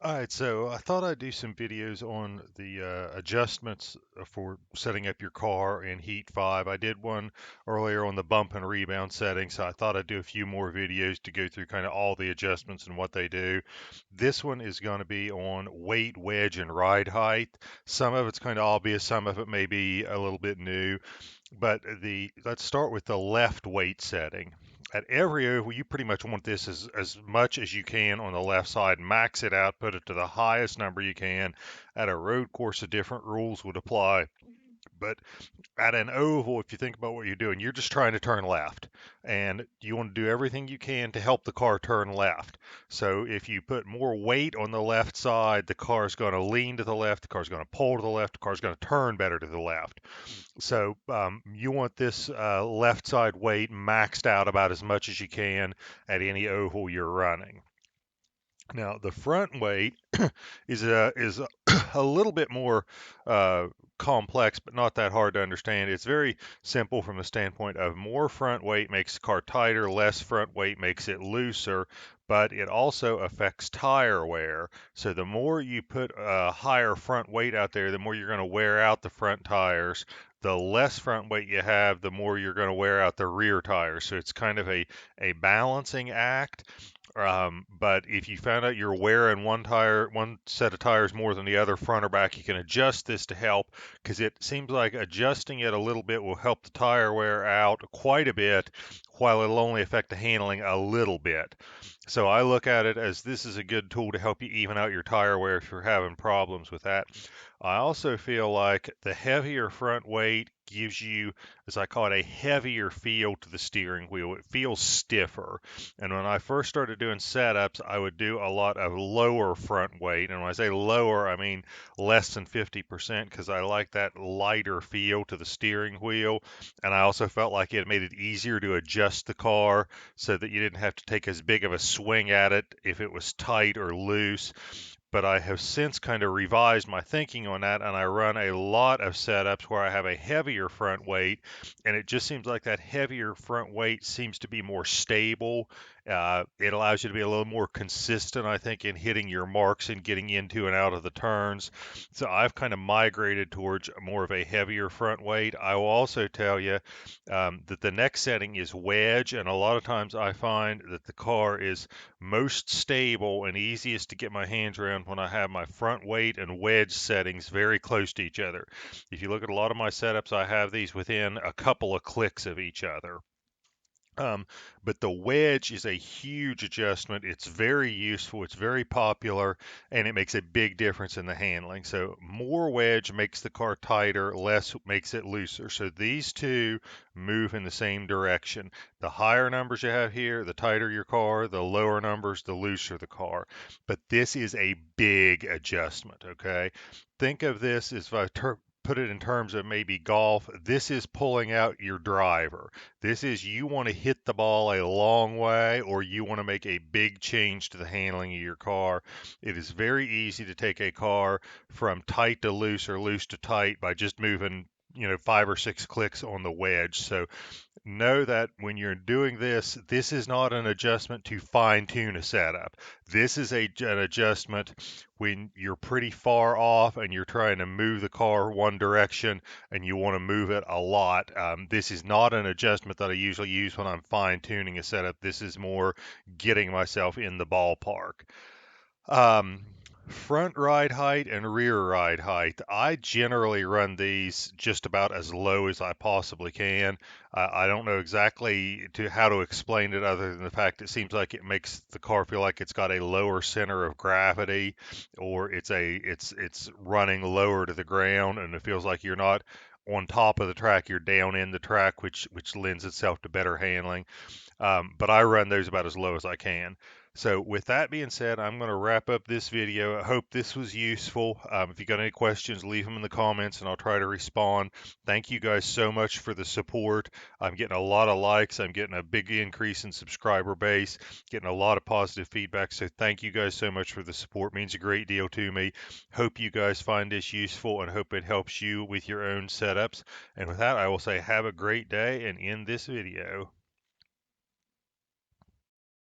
All right, so I thought I'd do some videos on the adjustments for setting up your car in Heat 5. I did one earlier on the bump and rebound settings, so I thought I'd do a few more videos to go through kind of all the adjustments and what they do. This one is going to be on weight, wedge, and ride height. Some of it's kind of obvious, some of it may be a little bit new, but let's start with the left weight setting. At every oval, you pretty much want this as much as you can on the left side. Max it out, put it to the highest number you can. At a road course, the different rules would apply. But at an oval, if you think about what you're doing, you're just trying to turn left, and you want to do everything you can to help the car turn left. So if you put more weight on the left side, the car is going to lean to the left, the car is going to pull to the left, the car is going to turn better to the left. So you want this left side weight maxed out about as much as you can at any oval you're running. Now the front weight is a little bit more uh, complex, but not that hard to understand. It's very simple from the standpoint of more front weight makes the car tighter, less front weight makes it looser, but it also affects tire wear. So the more you put a higher front weight out there, the more you're going to wear out the front tires. The less front weight you have, the more you're going to wear out the rear tires. So it's kind of a balancing act. But if you found out you're wearing one set of tires more than the other, front or back, you can adjust this to help, because it seems like adjusting it a little bit will help the tire wear out quite a bit, while it'll only affect the handling a little bit. So I look at it as this is a good tool to help you even out your tire wear if you're having problems with that. I also feel like the heavier front weight gives you, as I call it, a heavier feel to the steering wheel. It feels stiffer. And when I first started doing setups, I would do a lot of lower front weight. And when I say lower, I mean less than 50%, because I like that lighter feel to the steering wheel. And I also felt like it made it easier to adjust the car so that you didn't have to take as big of a swing at it if it was tight or loose. But I have since kind of revised my thinking on that, and I run a lot of setups where I have a heavier front weight, and it just seems like that heavier front weight seems to be more stable. It allows you to be a little more consistent, I think, in hitting your marks and getting into and out of the turns. So I've kind of migrated towards more of a heavier front weight. I will also tell you that the next setting is wedge, and a lot of times I find that the car is most stable and easiest to get my hands around when I have my front weight and wedge settings very close to each other. If you look at a lot of my setups, I have these within a couple of clicks of each other. Um, but the wedge is a huge adjustment. It's very useful, it's very popular, and it makes a big difference in the handling. So more wedge makes the car tighter, less makes it looser. So these two move in the same direction. The higher numbers you have here, the tighter your car, the lower numbers, the looser the car. But this is a big adjustment, okay? Think of this as if put it in terms of maybe golf. This is pulling out your driver. This is you want to hit the ball a long way, or you want to make a big change to the handling of your car. It is very easy to take a car from tight to loose or loose to tight by just moving, 5 or 6 clicks on the wedge. So know that when you're doing this, this is not an adjustment to fine tune a setup. This is an adjustment when you're pretty far off and you're trying to move the car one direction and you want to move it a lot. This is not an adjustment that I usually use when I'm fine tuning a setup. This is more getting myself in the ballpark. Um, Front ride height and rear ride height. I generally run these just about as low as I possibly can. I don't know exactly how to explain it other than the fact it seems like it makes the car feel like it's got a lower center of gravity, or it's running lower to the ground, and it feels like you're not on top of the track, you're down in the track, which lends itself to better handling. But I run those about as low as I can. So with that being said, I'm going to wrap up this video. I hope this was useful. If you got any questions, leave them in the comments and I'll try to respond. Thank you guys so much for the support. I'm getting a lot of likes. I'm getting a big increase in subscriber base, getting a lot of positive feedback. So thank you guys so much for the support. It means a great deal to me. Hope you guys find this useful and hope it helps you with your own setups. And with that, I will say have a great day and end this video.